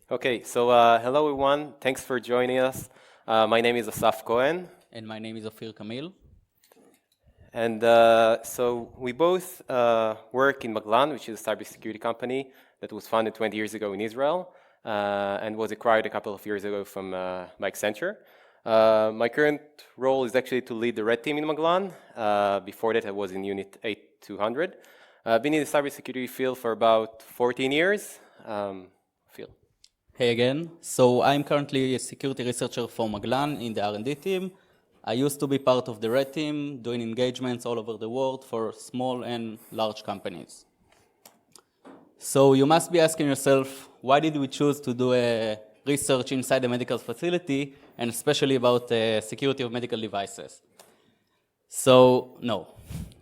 Okay, so hello everyone. Thanks for joining us. My name is Asaf Cohen. And my name is Ofir Kamil. And so we both work in Maglan, which is a cybersecurity company that was founded 20 years ago in Israel and was acquired a couple of years ago by Accenture. My current role is actually to lead the red team in Maglan. Before that, I was in Unit 8200. I've been in the cybersecurity field for about 14 years. Phil. Hey again. So I'm currently a security researcher for Maglan in the R&D team. I used to be part of the red team, doing engagements all over the world for small and large companies. So you must be asking yourself, why did we choose to do a research inside a medical facility, and especially about security of medical devices? So no.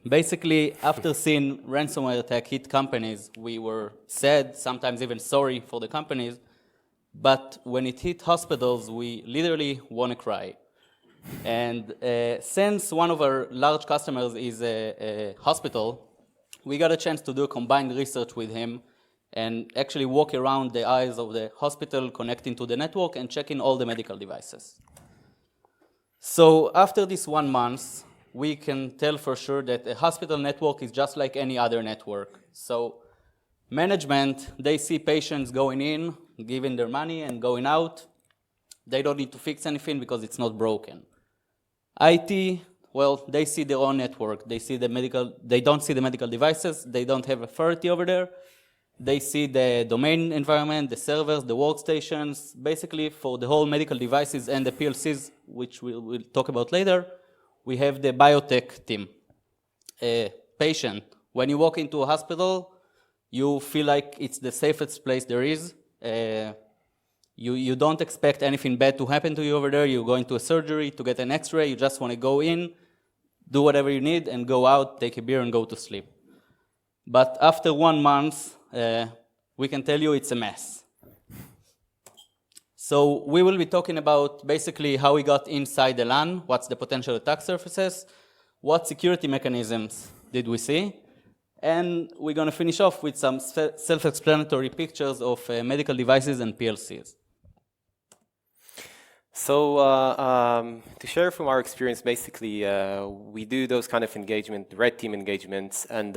Basically, after seeing ransomware attack hit companies, we were sad, sometimes even sorry for the companies. But when it hit hospitals, we literally want to cry. And since one of our large customers is a hospital, we got a chance to do a combined research with him and actually walk around the aisles of the hospital, connecting to the network and checking all the medical devices. So after this 1 month, we can tell for sure that a hospital network is just like any other network. So management, they see patients going in, giving their money and going out. They don't need to fix anything because it's not broken. IT, well, they see their own network. They don't see the medical devices. They don't have authority over there. They see the domain environment, the servers, the workstations. Basically, for the whole medical devices and the PLCs, which we'll talk about later, we have the biotech team. Patient, when you walk into a hospital, you feel like it's the safest place there is. You don't expect anything bad to happen to you over there. You're going to a surgery to get an x-ray. You just want to go in, do whatever you need, and go out, take a beer, and go to sleep. But after 1 month, we can tell you it's a mess. So we will be talking about basically how we got inside the LAN, what's the potential attack surfaces, what security mechanisms did we see, and we're going to finish off with some self-explanatory pictures of medical devices and PLCs. So to share from our experience, basically, we do those kind of red team engagements, and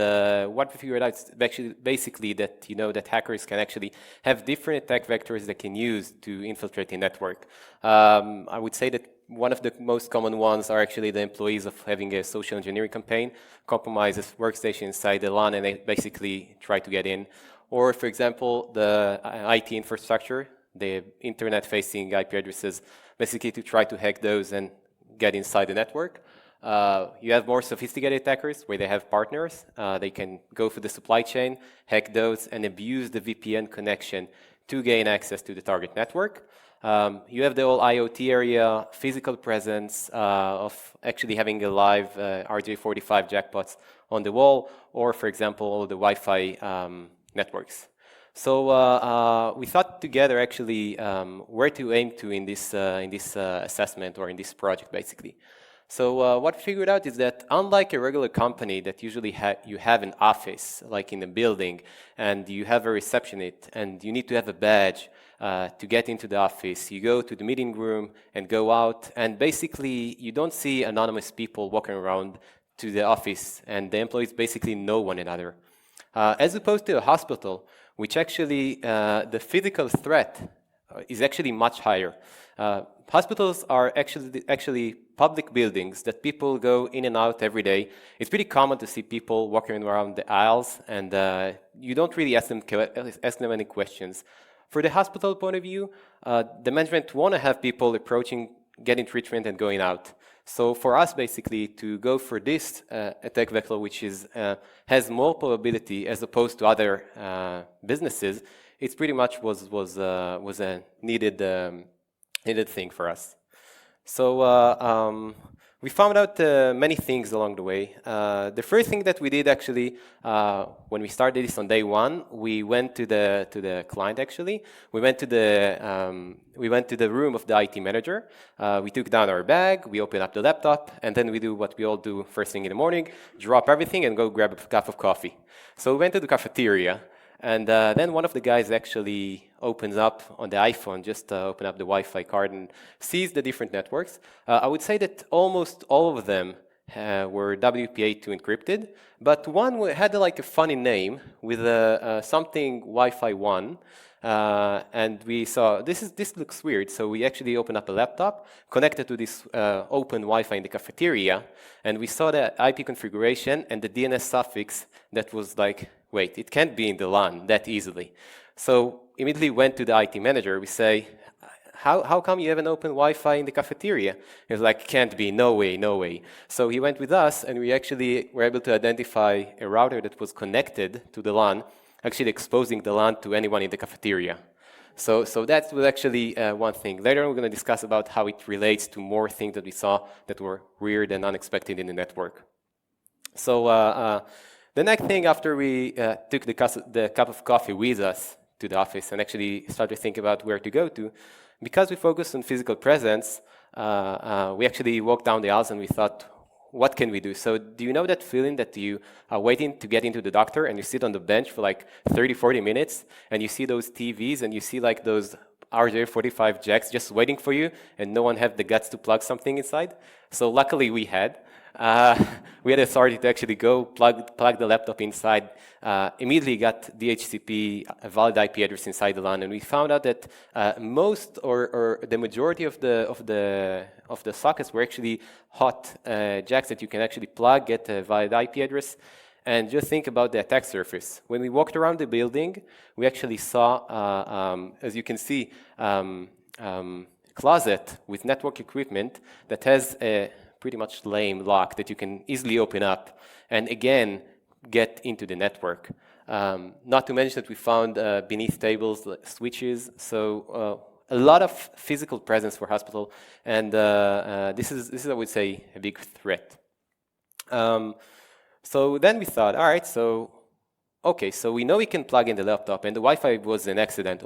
what we figured out is basically that that hackers can actually have different attack vectors they can use to infiltrate the network. I would say that one of the most common ones are actually the employees of having a social engineering campaign, compromise a workstation inside the LAN, and they basically try to get in. Or, for example, the IT infrastructure, the internet-facing IP addresses, basically to try to hack those and get inside the network. You have more sophisticated attackers where they have partners. They can go through the supply chain, hack those, and abuse the VPN connection to gain access to the target network. You have the whole IoT area, physical presence of actually having a live RJ45 jackpots on the wall, or, for example, the Wi-Fi networks. So we thought together actually where to aim to in this assessment or in this project, basically. So what we figured out is that unlike a regular company that usually you have an office, like in a building, and you have a receptionist, and you need to have a badge to get into the office. You go to the meeting room and go out, and basically you don't see anonymous people walking around to the office, and the employees basically know one another. As opposed to a hospital, which actually the physical threat is actually much higher. Hospitals are actually public buildings that people go in and out every day. It's pretty common to see people walking around the aisles, and you don't really ask them any questions. For the hospital point of view, the management want to have people approaching, getting treatment, and going out. So for us, basically, to go for this attack vector, which has more probability as opposed to other businesses, it pretty much was a needed thing for us. So we found out many things along the way. The first thing that we did actually, when we started this on day one, we went to the client. Actually, we went to the room of the IT manager. We took down our bag, we opened up the laptop, and then we do what we all do first thing in the morning: drop everything and go grab a cup of coffee. So we went to the cafeteria. And then one of the guys actually opens up on the iPhone, just open up the Wi-Fi card and sees the different networks. I would say that almost all of them were WPA2 encrypted, but one had like a funny name with something Wi-Fi 1. And we saw this looks weird, so we actually opened up a laptop connected to this open Wi-Fi in the cafeteria, and we saw the IP configuration and the DNS suffix that was like, wait, it can't be in the LAN that easily. So immediately went to the IT manager. We say, how come you have an open Wi-Fi in the cafeteria? He was like, can't be, no way, no way. So he went with us, and we actually were able to identify a router that was connected to the LAN, actually exposing the LAN to anyone in the cafeteria. So that was actually one thing. Later on, we're going to discuss about how it relates to more things that we saw that were weird and unexpected in the network. So the next thing after we took the cup of coffee with us to the office and actually started to think about where to go to, because we focused on physical presence, we actually walked down the aisles and we thought, what can we do? So do you know that feeling that you are waiting to get into the doctor and you sit on the bench for like 30, 40 minutes and you see those TVs and you see like those RJ45 jacks just waiting for you and no one have the guts to plug something inside? So luckily we had. We had authority to actually go plug the laptop inside, immediately got DHCP, a valid IP address inside the LAN, and we found out that most or the majority of the sockets were actually hot jacks that you can actually plug, get a valid IP address, and just think about the attack surface. When we walked around the building, we actually saw, as you can see, closet with network equipment that has a pretty much lame lock that you can easily open up and again get into the network. Not to mention that we found beneath tables switches, so a lot of physical presence for hospital, and this is I would say a big threat. So then we thought, all right, so okay, so we know we can plug in the laptop, and the Wi-Fi was an accident.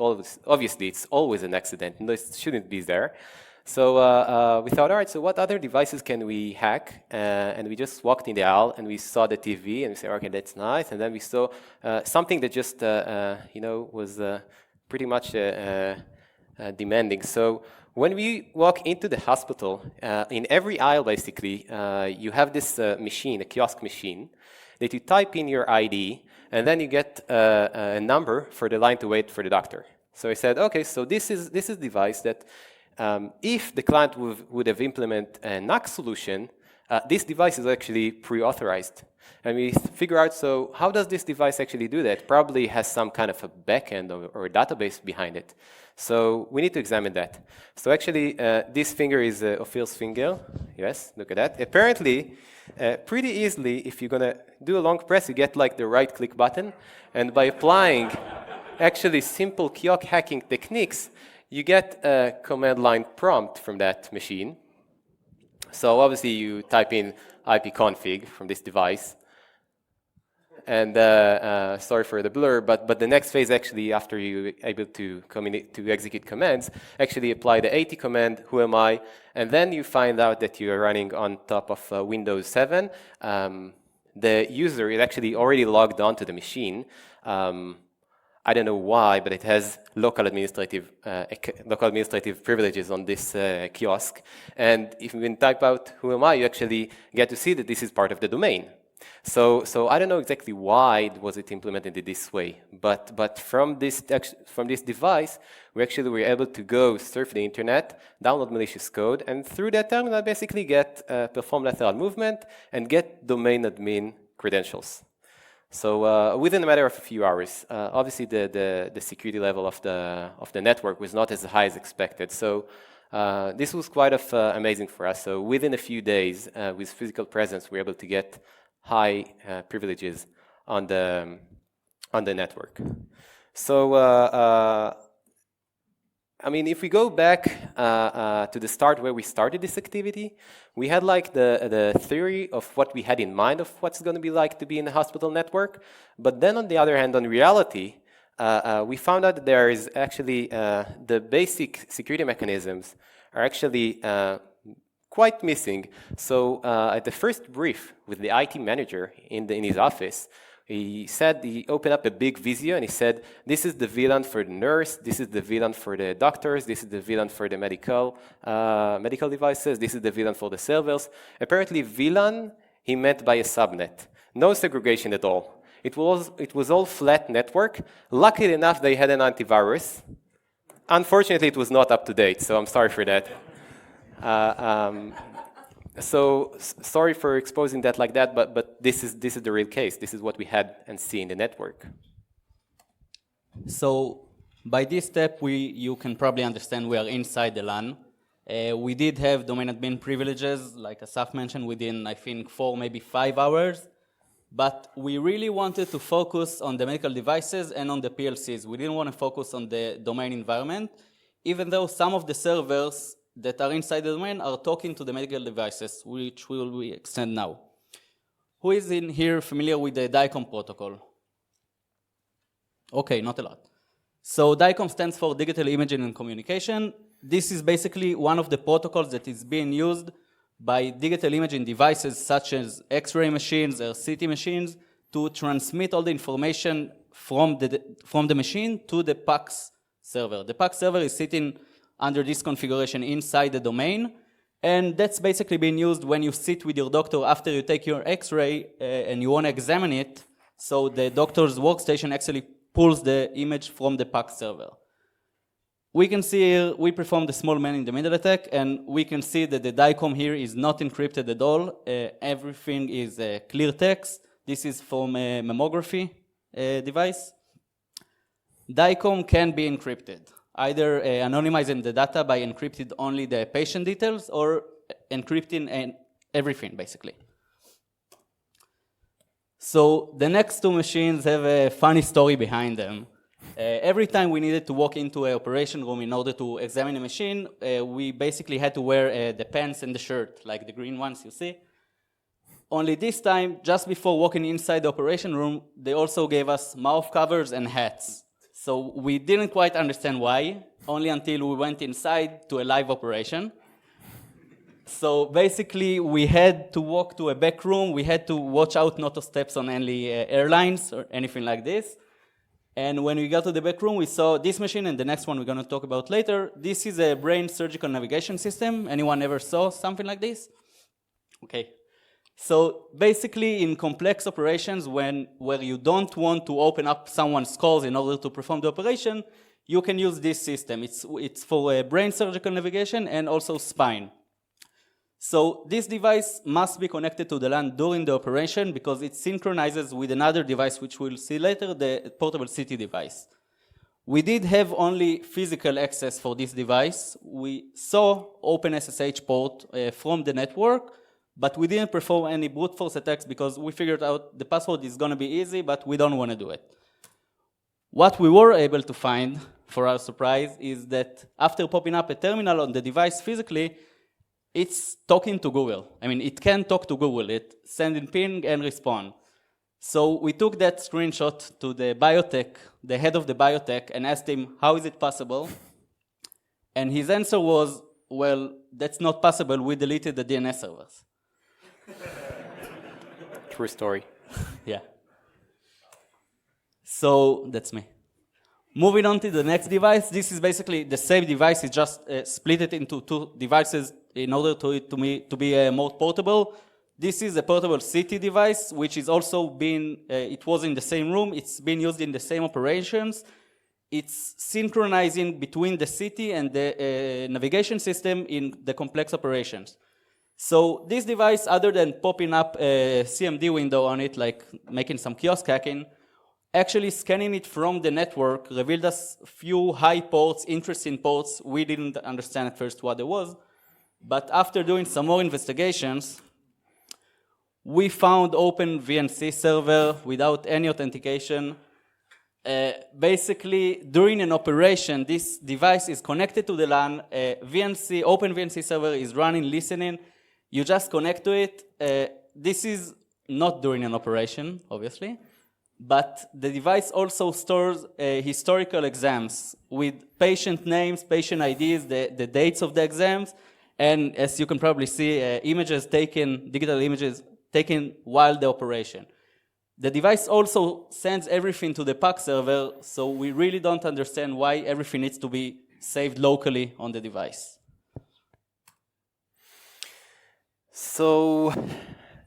Obviously, it's always an accident, and it shouldn't be there. So we thought, all right, so what other devices can we hack? And we just walked in the aisle and we saw the TV and we said, okay, that's nice. And then we saw something that just, was pretty much demanding. So when we walk into the hospital, in every aisle, basically, you have this machine, a kiosk machine, that you type in your ID and then you get a number for the line to wait for the doctor. So I said, okay, so this is a device that if the client would have implemented a NAC solution, this device is actually pre-authorized. And we figure out, so how does this device actually do that? Probably has some kind of a backend or a database behind it. So we need to examine that. So actually, this finger is Ofir's finger. Yes, look at that. Apparently, pretty easily, if you're going to do a long press, you get like the right-click button. And by applying actually simple kiosk hacking techniques, you get a command line prompt from that machine. So obviously you type in ipconfig from this device. And sorry for the blur, but the next phase actually, after you're able to execute commands, actually apply the AT command, who am I, and then you find out that you are running on top of Windows 7. The user is actually already logged onto the machine. I don't know why, but it has local administrative privileges on this kiosk. And if you type out "who am I," you actually get to see that this is part of the domain. So I don't know exactly why was it implemented in this way, but from this device, we actually were able to go surf the internet, download malicious code, and through that terminal basically perform lateral movement and get domain admin credentials. So within a matter of a few hours, obviously the security level of the network was not as high as expected. So this was quite amazing for us. So within a few days, with physical presence, we were able to get high privileges on the network. So I mean, if we go back to the start where we started this activity, we had like the theory of what we had in mind of what's going to be like to be in a hospital network. But then on the other hand, on reality, we found out that there is actually the basic security mechanisms are actually quite missing. So at the first brief with the IT manager in his office, He opened up a big Visio and he said, this is the VLAN for the nurse, this is the VLAN for the doctors, this is the VLAN for the medical devices, this is the VLAN for the servers. Apparently VLAN he meant by a subnet. No segregation at all. It was all flat network. Luckily enough, they had an antivirus. Unfortunately, it was not up to date, so I'm sorry for that. So sorry for exposing that like that, but this is the real case. This is what we had and see in the network. So by this step, you can probably understand we are inside the LAN. We did have domain admin privileges, like Asaf mentioned, within, I think, 4, maybe 5 hours. But we really wanted to focus on the medical devices and on the PLCs. We didn't want to focus on the domain environment, even though some of the servers that are inside the domain are talking to the medical devices, which we extend now. Who is in here familiar with the DICOM protocol? Okay, not a lot. So DICOM stands for Digital Imaging and Communication. This is basically one of the protocols that is being used by digital imaging devices such as X-ray machines or CT machines to transmit all the information from the machine to the PACS server. The PACS server is sitting under this configuration inside the domain, and that's basically being used when you sit with your doctor after you take your X-ray and you want to examine it, so the doctor's workstation actually pulls the image from the PACS server. We can see here, we performed a small man-in-the-middle attack, and we can see that the DICOM here is not encrypted at all. Everything is clear text. This is from a mammography device. DICOM can be encrypted, either anonymizing the data by encrypting only the patient details or encrypting everything, basically. So the next two machines have a funny story behind them. Every time we needed to walk into an operation room in order to examine a machine, we basically had to wear the pants and the shirt, like the green ones you see. Only this time, just before walking inside the operation room, they also gave us mouth covers and hats. So we didn't quite understand why, only until we went inside to a live operation. So basically, we had to walk to a back room. We had to watch out not to step on any airlines or anything like this. And when we got to the back room, we saw this machine, and the next one we're going to talk about later. This is a brain surgical navigation system. Anyone ever saw something like this? Okay. So basically, in complex operations, where you don't want to open up someone's skulls in order to perform the operation, you can use this system. It's for brain surgical navigation and also spine. So this device must be connected to the LAN during the operation because it synchronizes with another device, which we'll see later, the portable CT device. We did have only physical access for this device. We saw OpenSSH port from the network, but we didn't perform any brute force attacks because we figured out the password is going to be easy, but we don't want to do it. What we were able to find, for our surprise, is that after popping up a terminal on the device physically, it's talking to Google. I mean, it can talk to Google. It sending ping and respond. So we took that screenshot to the biotech, the head of the biotech, and asked him, how is it possible? And his answer was, well, that's not possible. We deleted the DNS servers. True story. Yeah. So that's me. Moving on to the next device, this is basically the same device. It just split it into two devices in order to be more portable. This is a portable CT device, which is also it was in the same room. It's been used in the same operations. It's synchronizing between the CT and the navigation system in the complex operations. So this device, other than popping up a CMD window on it, like making some kiosk hacking, actually scanning it from the network revealed us a few high ports, interesting ports. We didn't understand at first what it was. But after doing some more investigations, we found open VNC server without any authentication. Basically, during an operation, this device is connected to the LAN. Open VNC server is running, listening. You just connect to it. This is not during an operation, obviously. But the device also stores historical exams with patient names, patient IDs, the dates of the exams, and as you can probably see, digital images taken while the operation. The device also sends everything to the PAC server, so we really don't understand why everything needs to be saved locally on the device. So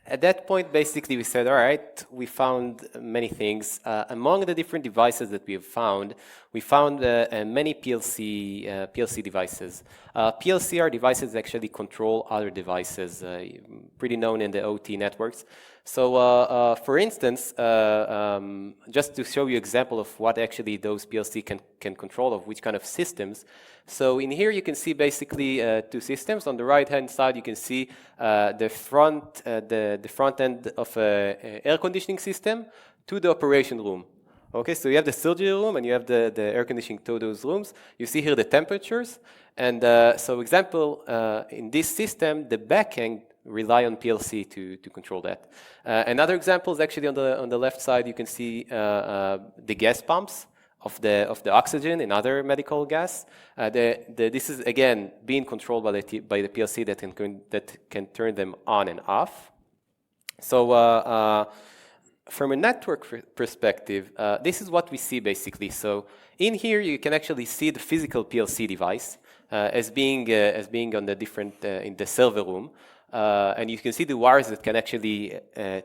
at that point, basically, we said, all right, we found many things. Among the different devices that we found many PLC devices. PLC are devices that actually control other devices, pretty known in the OT networks. So, for instance, just to show you an example of what actually those PLC can control, of which kind of systems. So in here you can see basically two systems. On the right-hand side you can see the front end of an air conditioning system to the operation room. Okay, so you have the surgery room and you have the air conditioning to those rooms. You see here the temperatures. And so example, in this system, the backend rely on PLC to control that. Another example is actually on the left side. You can see the gas pumps of the oxygen and other medical gas. This is again being controlled by the PLC that can turn them on and off. So from a network perspective, this is what we see basically. So in here you can actually see the physical PLC device as being on the different in the server room. And you can see the wires that can actually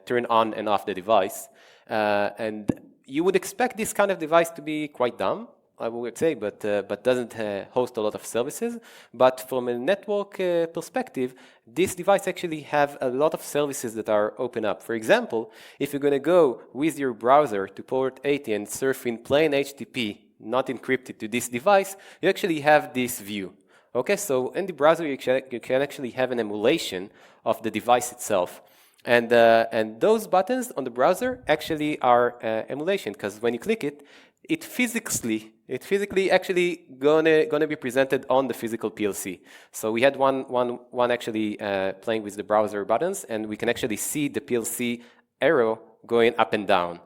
turn on and off the device. And you would expect this kind of device to be quite dumb, I would say, but doesn't host a lot of services. But from a network perspective, this device actually have a lot of services that are open up. For example, if you're going to go with your browser to port 80 and surf in plain HTTP, not encrypted to this device, you actually have this view. Okay, so in the browser you can actually have an emulation of the device itself, and those buttons on the browser actually are emulation, because when you click it, it physically actually gonna be presented on the physical PLC. So we had one actually playing with the browser buttons, and we can actually see the PLC arrow going up and down.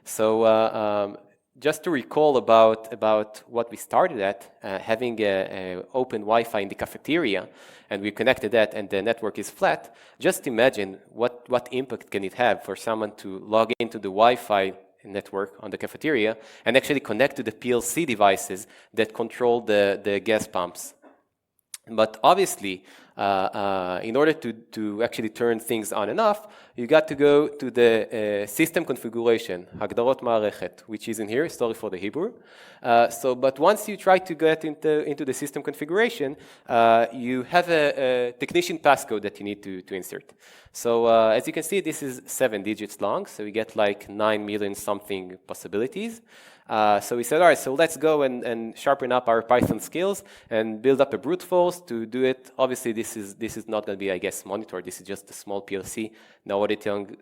So just to recall about what we started at, having a open Wi-Fi in the cafeteria, and we connected that and the network is flat, just imagine what impact can it have for someone to log into the Wi-Fi network on the cafeteria and actually connect to the PLC devices that control the gas pumps. But obviously, in order to actually turn things on and off, you got to go to the system configuration, הגדרות מערכת, which is in here. Sorry for the Hebrew. But once you try to get into the system configuration, you have a technician passcode that you need to insert. So as you can see, this is 7 digits long, so we get like 9 million something possibilities. So we said, all right, so let's go and sharpen up our Python skills and build up a brute force to do it. Obviously, this is not going to be, I guess, monitored. This is just a small PLC, no auditing,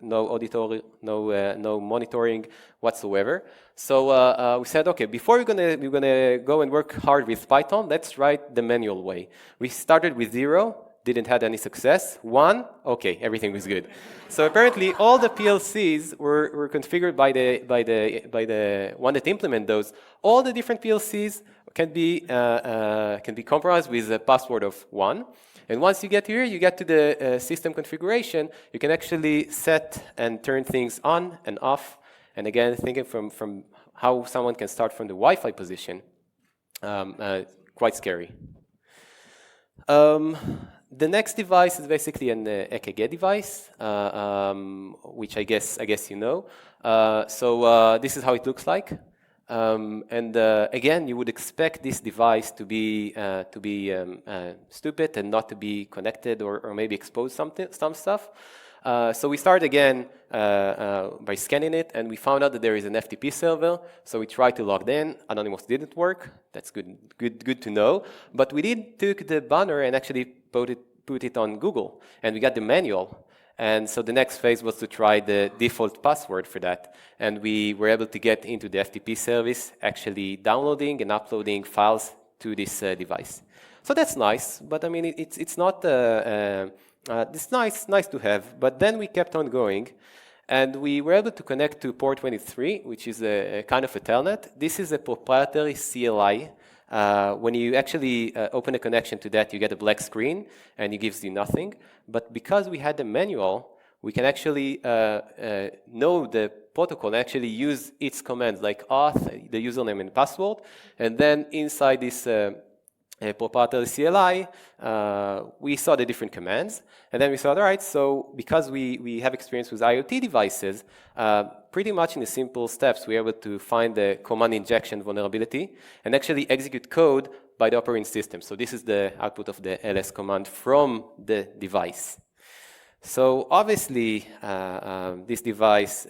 no monitoring whatsoever. So we said, okay, before we're gonna go and work hard with Python, let's write the manual way. We started with 0. Didn't have any success. 1, okay, everything was good. So apparently all the PLCs were configured by the one that implement those. All the different PLCs can be compromised with a password of 1. And once you get here, you get to the system configuration, you can actually set and turn things on and off. And again, thinking from how someone can start from the Wi-Fi position, quite scary. The next device is basically an EKG device, which I guess you know. So this is how it looks like. And again, you would expect this device to be stupid and not to be connected or maybe expose some stuff. So we start again by scanning it, and we found out that there is an FTP server. So we tried to log in. Anonymous didn't work. That's good to know. But we did took the banner and actually put it on Google, and we got the manual. And so the next phase was to try the default password for that. And we were able to get into the FTP service, actually downloading and uploading files to this device. So that's nice, but I mean, it's not, it's nice to have. But then we kept on going, and we were able to connect to port 23, which is a kind of a telnet. This is a proprietary CLI. When you actually open a connection to that, you get a black screen, and it gives you nothing. But because we had the manual, we can actually know the protocol and actually use its commands like auth, the username and password, and then inside this proprietary CLI, we saw the different commands, and then we saw, all right, so because we have experience with IoT devices, pretty much in the simple steps, we were able to find the command injection vulnerability and actually execute code by the operating system. So this is the output of the ls command from the device. So obviously, this device,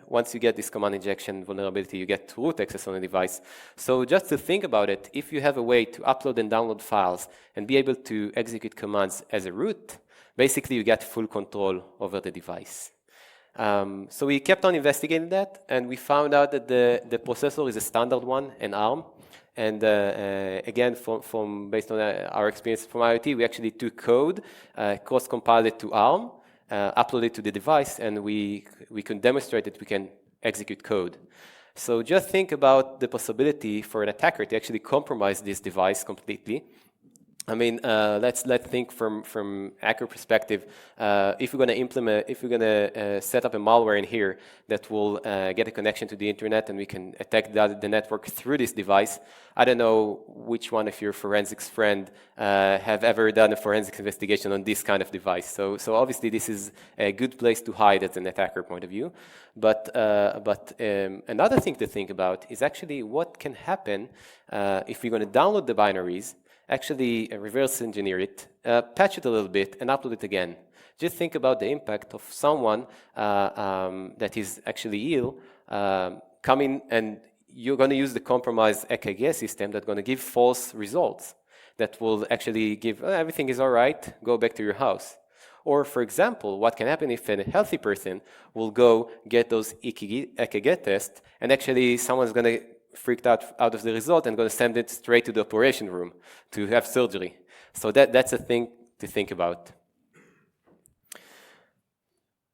once you get this command injection vulnerability, you get root access on the device. So just to think about it, if you have a way to upload and download files and be able to execute commands as a root, basically you get full control over the device. So we kept on investigating that, and we found out that the processor is a standard one, an ARM. And again, based on our experience from IoT, we actually took code, cross-compiled it to ARM, uploaded it to the device, and we can demonstrate that we can execute code. So just think about the possibility for an attacker to actually compromise this device completely. I mean, let's think from hacker perspective. If we're going to set up a malware in here that will get a connection to the internet, and we can attack the network through this device. I don't know which one of your forensics friend have ever done a forensics investigation on this kind of device. So obviously this is a good place to hide as an attacker point of view. But another thing to think about is actually what can happen if we're going to download the binaries, actually reverse engineer it, patch it a little bit, and upload it again. Just think about the impact of someone that is actually ill coming, and you're going to use the compromised EKG system that's going to give false results that will actually give, everything is all right, go back to your house. Or, for example, what can happen if a healthy person will go get those EKG tests, and actually someone's going to freaked out of the result and going to send it straight to the operation room to have surgery. So that's a thing to think about.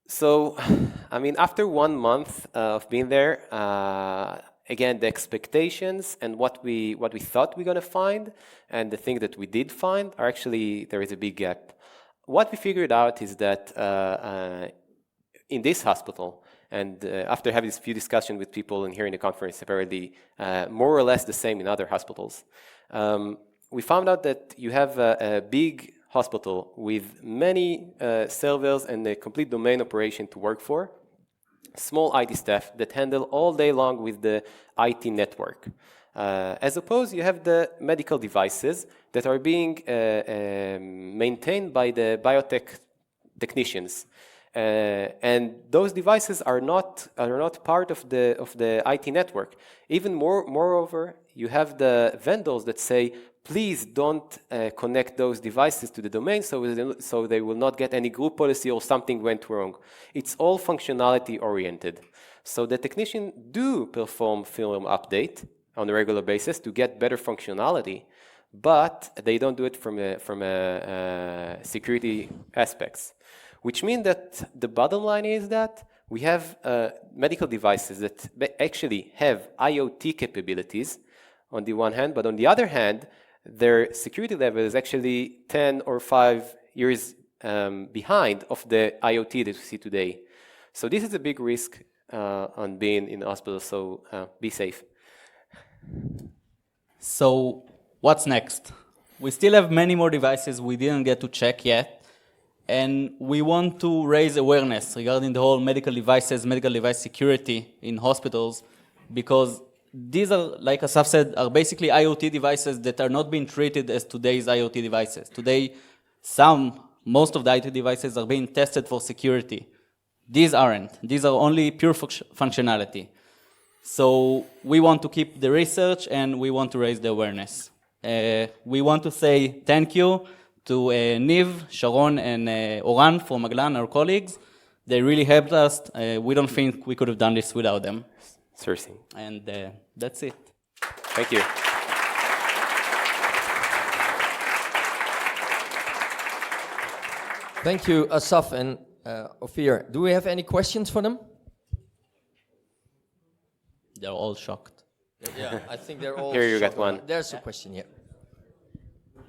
So, I mean, after 1 month of being there, again, the expectations and what we thought we're going to find and the thing that we did find are actually, there is a big gap. What we figured out is that in this hospital, and after having this few discussions with people and here in the conference, apparently more or less the same in other hospitals, we found out that you have a big hospital with many servers and a complete domain operation to work for, small IT staff that handle all day long with the IT network. As opposed, you have the medical devices that are being maintained by the biotech technicians. And those devices are not part of the IT network. Even moreover, you have the vendors that say, please don't connect those devices to the domain so they will not get any group policy or something went wrong. It's all functionality oriented. So the technicians do perform firmware update on a regular basis to get better functionality, but they don't do it from a security aspects. Which means that the bottom line is that we have medical devices that actually have IoT capabilities on the one hand, but on the other hand, their security level is actually 10 or 5 years behind of the IoT that we see today. So this is a big risk on being in the hospital, so be safe. So what's next? We still have many more devices we didn't get to check yet. And we want to raise awareness regarding the whole medical device security in hospitals, because these are, like Asaf said, are basically IoT devices that are not being treated as today's IoT devices. Today, most of the IoT devices are being tested for security. These aren't. These are only pure functionality. So we want to keep the research and we want to raise the awareness. We want to say thank you to Niv, Sharon, and Oran from Maglan, our colleagues. They really helped us. We don't think we could have done this without them. Seriously. And that's it. Thank you. Thank you, Asaf and Ofir. Do we have any questions for them? They're all shocked. Yeah, I think they're all Here you shocked. got one. There's a question, yeah.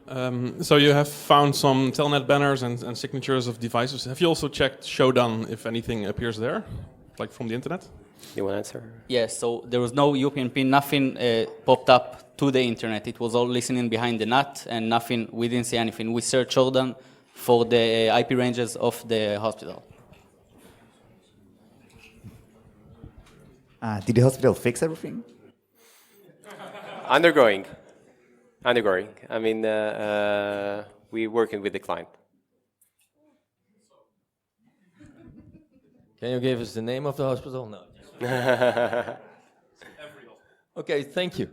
So you have found some telnet banners and signatures of devices. Have you also checked show done if anything appears there, like from the internet? You want to answer? Yes, so there was no UPnP pin, nothing popped up to the internet. It was all listening behind the NAT and nothing, we didn't see anything. We searched Jordan for the IP ranges of the hospital. Did the hospital fix everything? Undergoing. I mean, we're working with the client. Can you give us the name of the hospital? No. Okay, thank you.